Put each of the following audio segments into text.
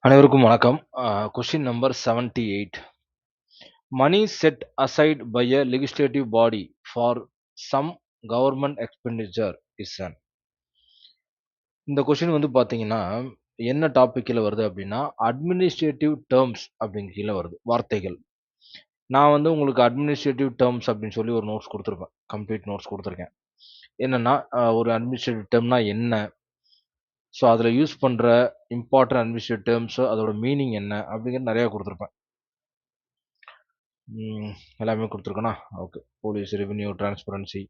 அனைவருக்கும் வணக்கம். Question number 78. Money set aside by a legislative body for some government expenditure is an. இந்த question வந்து பார்த்தீங்கன்னா, என்ன டாபிக் கீழ வருது அப்படின்னா, அட்மினிஸ்ட்ரேட்டிவ் டெர்ம்ஸ் அப்படின்னு கீழ வருது. வார்த்தைகள். நான் வந்து உங்களுக்கு அட்மினிஸ்ட்ரேட்டிவ் டெர்ம்ஸ் அப்படின்னு சொல்லி ஒரு நோட்ஸ் குடுத்துருப்பேன். கம்ப்ளீட் நோட்ஸ் குடுத்துருக்கேன். என்னன்னா, ஒரு அட்மினிஸ்ட்ரேட்டிவ் டெர்ம்னா என்ன? ஸோ, அதில யூஸ் பண்ற இம்பார்ட்டன்ட் அட்மினிஸ்ட்ரேட்டிவ் டெர்ம்ஸ் அதோட மீனிங் என்ன? அப்படிங்கிறது நெறைய குடுத்துருப்பேன். எல்லாமே குடுத்துருக்கேனா? ஓகே. போலீஸ், ரெவென்யூ, டிரான்ஸ்பரன்சி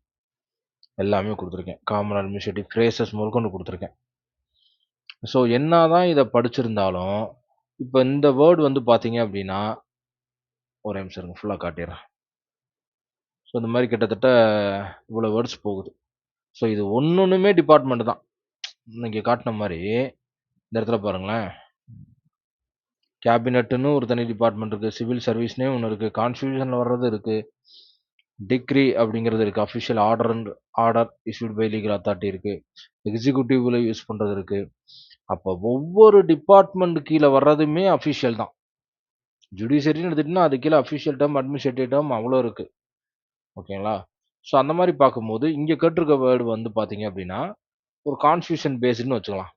எல்லாமே குடுத்துருக்கேன். காமன் அட்மினிஸ்ட்ரேட்டிவ் ஃப்ரேசஸ் முதற்கொண்டு குடுத்துருக்கேன். ஸோ என்னதான் இத படிச்சிருந்தாலும், இப்ப இந்த வேர்ட் வந்து பார்த்தீங்க அப்டின்னா, ஒரே நிமிஷம் இருங்க. ஃபுல்லா காட்டிர்றேன். ஸோ இந்த மாரி கிட்டத்தட்ட இவ்வளோ வேர்ட்ஸ் போகுது. ஸோ இது ஒண்ணொண்ணுமே டிபார்ட்மெண்ட் தான். நீங்க காட்டுன மாரி, இந்த இடத்துல பாருங்களேன். கேபினட்ன்னு ஒரு தனி டிபார்ட்மெண்ட் இருக்கு. சிவில் சர்வீஸ்ன்னே ஒண்ணு இருக்கு. கான்ஸ்டிடியூஷன்ல வர்றது இருக்கு. டிக்ரி அப்படிங்கிறது இருக்கு. Official order issued by legal authority இருக்கு. எக்ஸிக்யூட்டிவ்ல யூஸ் பண்றது இருக்கு. அப்ப ஒவ்வொரு டிபார்ட்மெண்ட் கீழ வர்றதுமே அஃபிஷியல் தான். ஜுடிஷியரின்னு எடுத்துட்டீங்கன்னா, அது கீழ அஃபிஷியல் டெர்ம், அட்மினிஸ்ட்ரேட்டிவ் டெர்ம் அவ்வளோ இருக்கு. ஓகேங்களா? ஸோ அந்த மாரி பார்க்கும்போது, இங்க கேட்டிருக்க வேர்ட் வந்து பார்த்தீங்க அப்படின்னா, ஒரு கான்ஸ்டிடியூஷன் பேஸ்டுன்னு வச்சுக்கலாம்.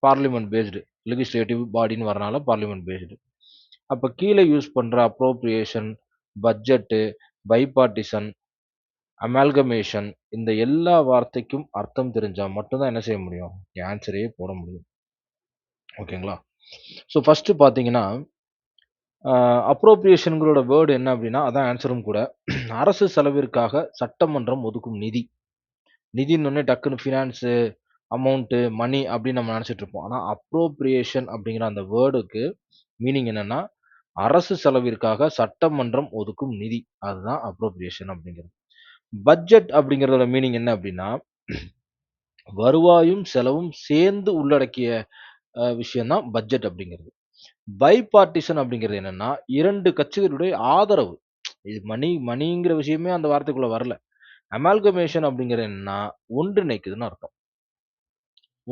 Parliament based. லெஜிஸ்லேட்டிவ் பாடின்னு வரனால பார்லிமென்ட் பேஸ்டு. அப்ப கீழ யூஸ் பண்ற அப்ரோப்ரியேஷன், பட்ஜெட்டு, பைபார்ட்டிசன், அமால்கமேஷன் இந்த எல்லா வார்த்தைக்கும் அர்த்தம் தெரிஞ்சா மட்டும் தான் என்ன செய்ய முடியும்? ஆன்ஸரயே போட முடியும். ஓகேங்களா? ஸோ ஃபர்ஸ்ட்டு பார்த்தீங்கன்னா, அப்ரோப்ரியேஷன்களோட வேர்ட் என்ன அப்டின்னா, அதான் ஆன்ஸரும் கூட. அரசு செலவிற்காக சட்டமன்றம் ஒதுக்கும் நிதி. நிதின்னொன்னே டக்குனு ஃபினான்ஸு, அமௌண்ட்டு, மணி அப்டின்னு நம்ம நெனச்சிட்டு இருப்போம். ஆனா அப்ரோப்ரியேஷன் அப்டிங்கிற அந்த வேர்டுக்கு மீனிங் என்னன்னா, அரசு செலவிற்காக சட்டமன்றம் ஒதுக்கும் நிதி. அதுதான் அப்ரோப்ரியேஷன் அப்டிங்கிறது. பட்ஜெட் அப்டிங்கிறதோட மீனிங் என்ன அப்டின்னா, வருவாயும், செலவும் சேர்ந்து உள்ளடக்கிய விஷயம் தான் பட்ஜெட் அப்டிங்கிறது. பைபார்ட்டிசன் அப்டிங்கிறது என்னன்னா, 2 கட்சிகளுடைய ஆதரவு. இது மணிங்கிற விஷயமே அந்த வார்த்தைக்குள்ள வரல. அமால்கமேஷன் அப்டிங்கிறது என்னன்னா, ஒன்றிணைக்குதுன்னு அர்த்தம்.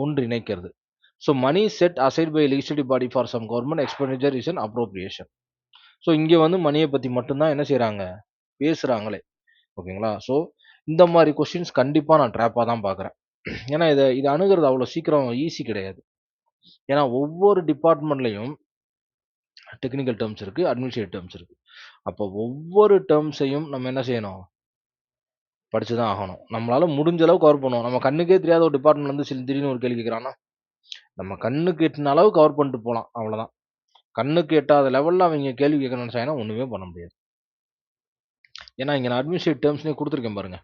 ஒன்றிணைக்கிறது. So money set aside by legislative body for some government expenditure is an appropriation. So இங்க வந்து மணிய பத்தி மட்டும் தான் என்ன செய்றாங்க? பேசுறாங்களே. ஓகேங்களா? ஸோ இந்த மாரி கொஸ்டின்ஸ் கண்டிப்பா நான் ட்ராப்பா தான் பார்க்குறேன். ஏன்னா இத அணுகுறது அவ்வளோ சீக்கிரம் ஈஸி கிடையாது. ஏன்னா ஒவ்வொரு டிபார்ட்மெண்ட்லயும் டெக்னிக்கல் டெர்ம்ஸ் இருக்கு, அட்மினிஸ்ட்ரேட்டிவ் டெர்ம்ஸ் இருக்கு. அப்போ ஒவ்வொரு டெர்ம்ஸையும் நம்ம என்ன செய்யணும்? படிச்சு தான் ஆகணும். நம்மளால முடிஞ்ச அளவு கவர் பண்ணுவோம். நம்ம கண்ணுக்கே தெரியாத ஒரு டிபார்ட்மெண்ட்ல இருந்து திடீர்னு ஒரு கேள்வி கேட்குறான்னா, நம்ம கண்ணுக்கு எட்டுன அளவு கவர் பண்ணிட்டு போலாம். அவ்வளோதான். கண்ணுக்கு எட்டாத லெவல்ல அவைங்க கேள்வி கேட்க நெனச்சாங்கன்னா ஒண்ணுமே பண்ண முடியாது. ஏன்னா இங்க நான் அட்மினிஸ்ட்ரேட்டிவ் டெர்ம்ஸ்னே குடுத்துருக்கேன் பாருங்க.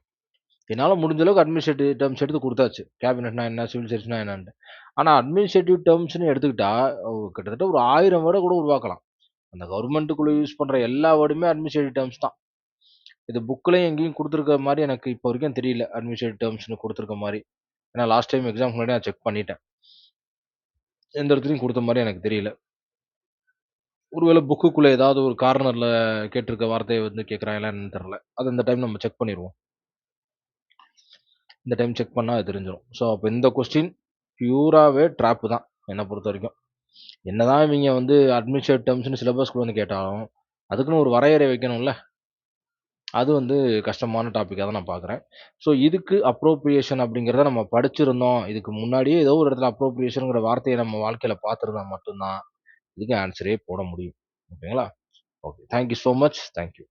என்னால முடிஞ்ச அளவுக்கு அட்மினிஸ்ட்ரேட்டிவ் டெர்ம்ஸ் எடுத்து குடுத்தாச்சு. கேபினட்னா என்ன? சிவில் சர்வீஸ்னா என்னன்ட்டு. ஆனா அட்மினிஸ்ட்ரேட்டிவ் டெர்ம்ஸ்ன்னு எடுத்துக்கிட்டா, கிட்டத்தட்ட ஒரு 1000 வேர்ட கூட உருவாக்கலாம். அந்த கவர்ன்மென்ட்டுக்குள்ள யூஸ் பண்ற எல்லா வேர்டுமே அட்மினிஸ்ட்ரேட்டிவ் டெர்ம்ஸ் தான். இது புக்லயும் எங்கேயும் குடுத்துருக்க மாரி எனக்கு இப்போ வரைக்கும் தெரியல. அட்மினிஸ்ட்ரேட்டிவ் டெர்ம்ஸ்ன்னு குடுத்துருக்க மாரி. ஏன்னா லாஸ்ட் டைம் எக்ஸாம்க்கு முன்னாடி நான் செக் பண்ணிட்டேன். எந்த இடத்துலயும் குடுத்த மாரி எனக்கு தெரியல. ஒருவேள புக்குக்குள்ள ஏதாவது ஒரு கார்னர்ல கேட்டிருக்க வார்த்தைய வந்து கேட்கறாங்களா என்னன்னு தெரியல. அது இந்த டைம் நம்ம செக் பண்ணிருவோம். இந்த டைம் செக் பண்ணா அது தெரிஞ்சிரும். ஸோ அப்ப இந்த கொஸ்டின் பியூராவே ட்ராப் தான் என்ன பொறுத்தவரைக்கும். என்னதான் இவைங்க வந்து அட்மினிஸ்ட்ரேட்டிவ் டெர்ம்ஸ்ன்னு சிலபஸ்குள்ள வந்து கேட்டாலும், அதுக்குன்னு ஒரு வரையறை வைக்கணும்ல. அது வந்து கஷ்டமான டாபிக்கா தான் நான் பார்க்குறேன். ஸோ இதுக்கு அப்ரோப்ரியேஷன் அப்படிங்கிறத நம்ம படிச்சிருந்தோம். இதுக்கு முன்னாடியே ஏதோ ஒரு இடத்துல அப்ரோப்ரியேஷன்ங்கிற வார்த்தைய நம்ம வாழ்க்கையில பார்த்திருந்தா மட்டும் தான், இதுக்கு ஆன்ஸரே போட முடியும். ஓகேங்களா? Okay. Thank you so much. Thank you.